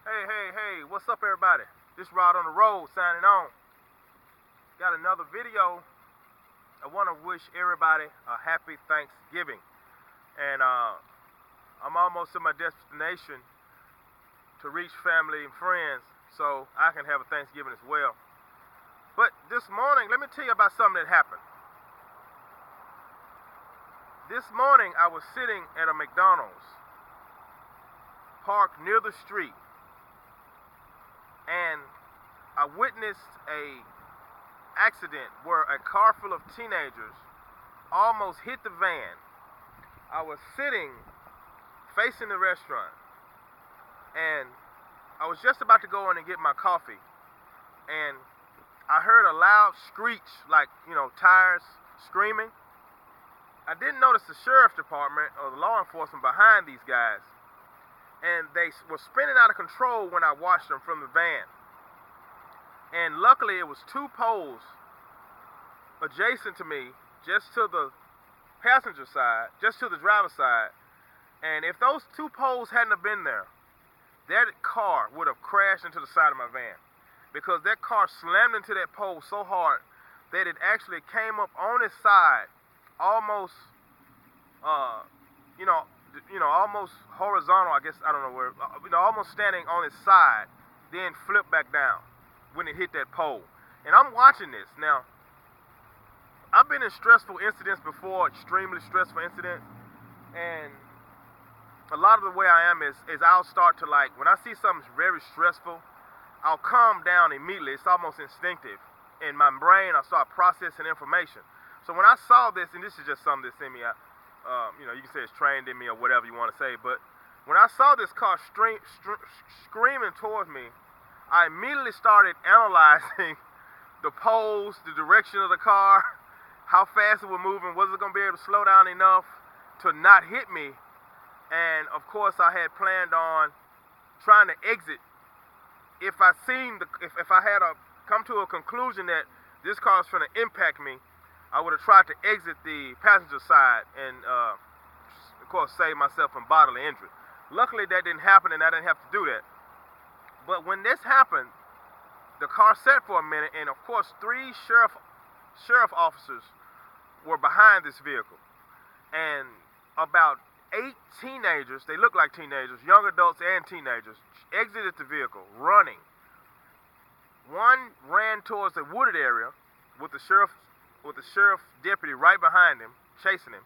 Hey, what's up, everybody? This Rod on the Road signing on. Got another video. I want to wish everybody a happy Thanksgiving. And I'm almost to my destination to reach family and friends so I can have a Thanksgiving as well. But this morning, let me tell you about something that happened. This morning, I was sitting at a McDonald's parked near the street, and I witnessed a accident where a car full of teenagers almost hit the van. I was sitting facing the restaurant, and I was just about to go in and get my coffee, and I heard a loud screech, like, tires screaming. I didn't notice the sheriff department or the law enforcement behind these guys, and they were spinning out of control when I watched them from the van. And luckily it was two poles adjacent to me, just to the passenger side, just to the driver's side. And if those two poles hadn't have been there, that car would have crashed into the side of my van, because that car slammed into that pole so hard that it actually came up on its side, almost almost horizontal, I guess, I don't know where, almost standing on its side, then flipped back down when it hit that pole. And I'm watching this. Now, I've been in stressful incidents before, extremely stressful incidents, and a lot of the way I am is I'll start to, like, when I see something very stressful, I'll calm down immediately. It's almost instinctive. In my brain, I start processing information. So when I saw this, and this is just something that's in me, you can say it's trained in me or whatever you want to say, but when I saw this car screaming towards me, I immediately started analyzing the poles, the direction of the car, how fast it was moving, was it going to be able to slow down enough to not hit me? And of course, I had planned on trying to exit. If I had come to a conclusion that this car is going to impact me, I would have tried to exit the passenger side and, of course, save myself from bodily injury. Luckily, that didn't happen, and I didn't have to do that. But when this happened, the car sat for a minute, and of course, three sheriff officers were behind this vehicle, and about 8 teenagers, they look like teenagers, young adults and teenagers, exited the vehicle, running. One ran towards the wooded area with the sheriff deputy right behind him, chasing him.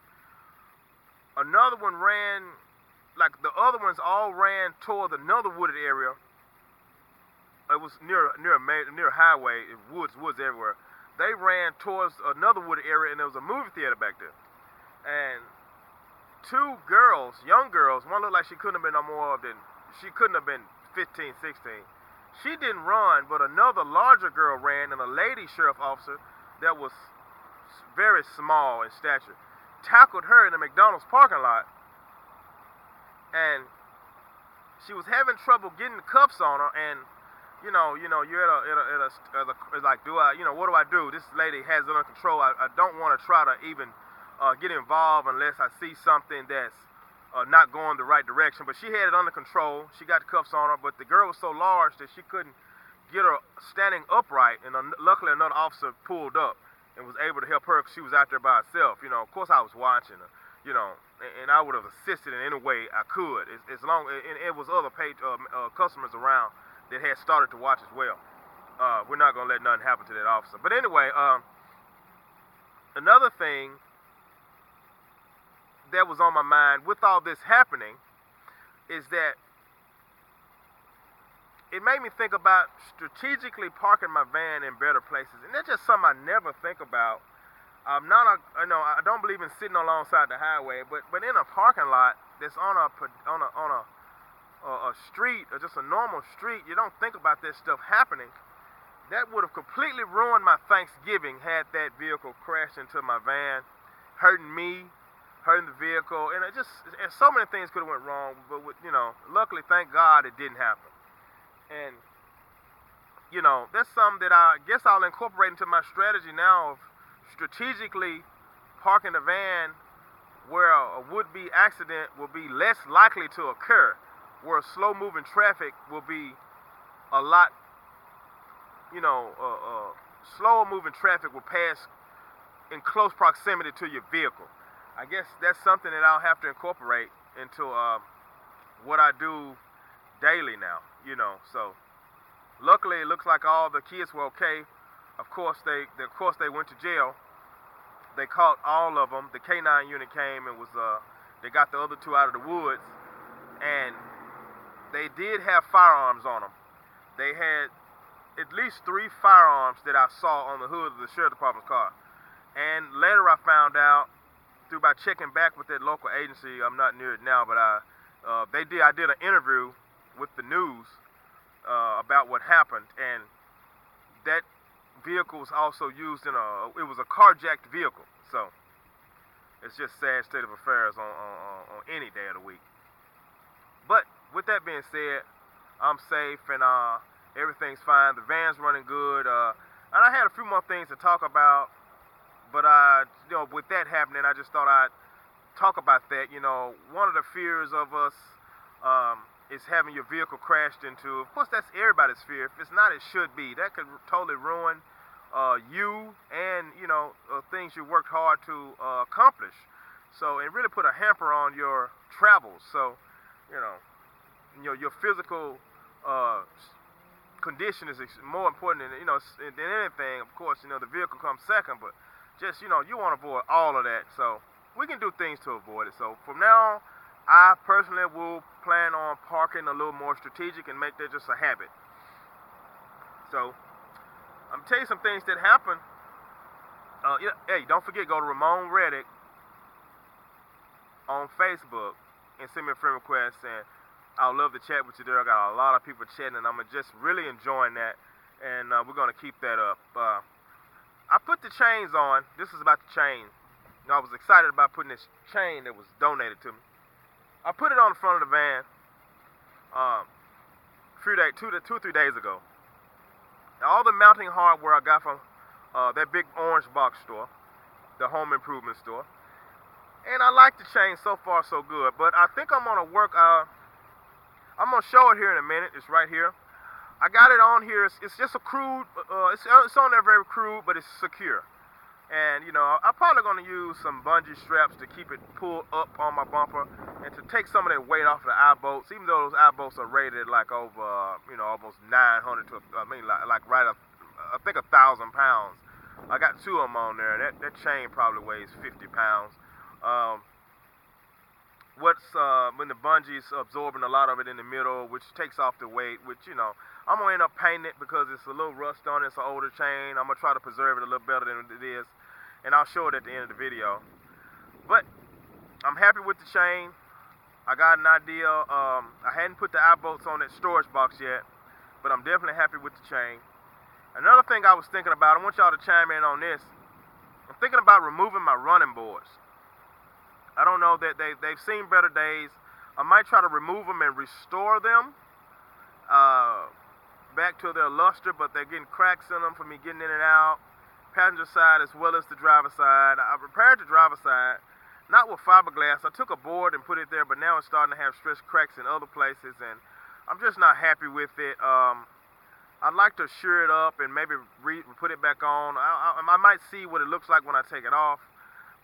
Another one ran, like the other ones all ran toward another wooded area. It was near a highway, woods everywhere. They ran towards another wooded area, and there was a movie theater back there. And 2 girls, young girls, one looked like she couldn't have been 15, 16. She didn't run, but another larger girl ran, and a lady sheriff officer that was very small in stature tackled her in the McDonald's parking lot, and she was having trouble getting the cuffs on her. And you're it's like, what do I do? This lady has it under control. I don't want to try to even get involved unless I see something that's not going the right direction. But she had it under control. She got the cuffs on her, but the girl was so large that she couldn't get her standing upright, and luckily another officer pulled up and was able to help her because she was out there by herself. Of course I was watching her, and I would have assisted in any way I could, as long and it was other customers around that had started to watch as well. We're not going to let nothing happen to that officer. But anyway, another thing that was on my mind with all this happening is that it made me think about strategically parking my van in better places, and that's just something I never think about. I don't believe in sitting alongside the highway, but in a parking lot that's on a street, or just a normal street, you don't think about this stuff happening. That would have completely ruined my Thanksgiving had that vehicle crashed into my van, hurting me, hurting the vehicle, and so many things could have went wrong. But luckily, thank God, it didn't happen. And that's something that I guess I'll incorporate into my strategy now of strategically parking the van where a would-be accident will be less likely to occur. where slow moving traffic will be a lot, slower moving traffic will pass in close proximity to your vehicle. I guess that's something that I'll have to incorporate into what I do daily now, So luckily, it looks like all the kids were okay. Of course, they went to jail. They caught all of them. The K9 unit came and they got the other two out of the woods, and they did have firearms on them. They had at least 3 firearms that I saw on the hood of the sheriff department's car. And later I found out by checking back with that local agency. I'm not near it now, but I did an interview with the news about what happened, and that vehicle was also used it was a carjacked vehicle. So it's just sad state of affairs on any day of the week. But with that being said, I'm safe and everything's fine. The van's running good, and I had a few more things to talk about, but with that happening, I just thought I'd talk about that. One of the fears of us is having your vehicle crashed into. Of course, that's everybody's fear. If it's not, it should be. That could totally ruin you and things you worked hard to accomplish. So it really put a hamper on your travels. So your physical condition is more important than anything. Of course, the vehicle comes second, but just you want to avoid all of that. So we can do things to avoid it. So from now on, I personally will plan on parking a little more strategic and make that just a habit. So I'm gonna tell you some things that happened. Hey, don't forget, go to Ramon Reddick on Facebook and send me a friend request, and I'd love to chat with you there. I got a lot of people chatting, and I'm just really enjoying that, and we're gonna keep that up. I put the chains on. This is about the chain. I was excited about putting this chain that was donated to me. I put it on the front of the van 2 or 3 days ago. All the mounting hardware I got from that big orange box store, the home improvement store. And I like the chain. So far so good. But I think I'm gonna work, I'm gonna show it here in a minute. It's right here. I got it on here. It's just a crude, it's on there very crude, but it's secure. And I'm probably gonna use some bungee straps to keep it pulled up on my bumper and to take some of that weight off of the eye bolts, even though those eye bolts are rated like over, almost 900 to, I think 1,000 pounds. I got 2 of them on there. That chain probably weighs 50 pounds. When the bungee's absorbing a lot of it in the middle, which takes off the weight, which, I'm gonna end up painting it because it's a little rust on it. It's an older chain. I'm gonna try to preserve it a little better than it is, and I'll show it at the end of the video. But I'm happy with the chain. I got an idea. I hadn't put the eye bolts on that storage box yet, but I'm definitely happy with the chain. Another thing I was thinking about, I want y'all to chime in on this. I'm thinking about removing my running boards. I don't know, that they've seen better days. I might try to remove them and restore them back to their luster, but they're getting cracks in them for me getting in and out. Passenger side as well as the driver side. I repaired the driver side, not with fiberglass. I took a board and put it there, but now it's starting to have stretched cracks in other places, and I'm just not happy with it. I'd like to sure it up and maybe put it back on. I might see what it looks like when I take it off,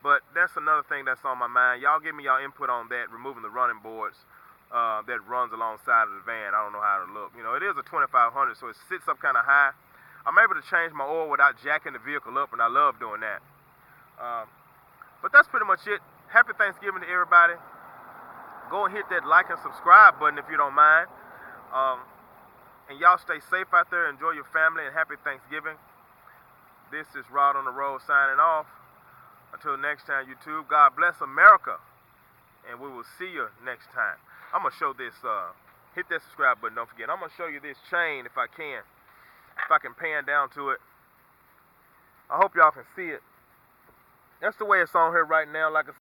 but that's another thing that's on my mind. Y'all give me y'all input on that, removing the running boards that runs alongside of the van. I don't know how it'll look. It is a 2500, so it sits up kind of high. I'm able to change my oil without jacking the vehicle up, and I love doing that. But that's pretty much it. Happy Thanksgiving to everybody. Go and hit that like and subscribe button if you don't mind. And y'all stay safe out there. Enjoy your family, and happy Thanksgiving. This is Rod on the Road signing off. Until next time, YouTube, God bless America. And we will see you next time. I'm going to show this. Hit that subscribe button, don't forget. I'm going to show you this chain if I can. If I can pan down to it. I hope y'all can see it. That's the way it's on here right now. Like I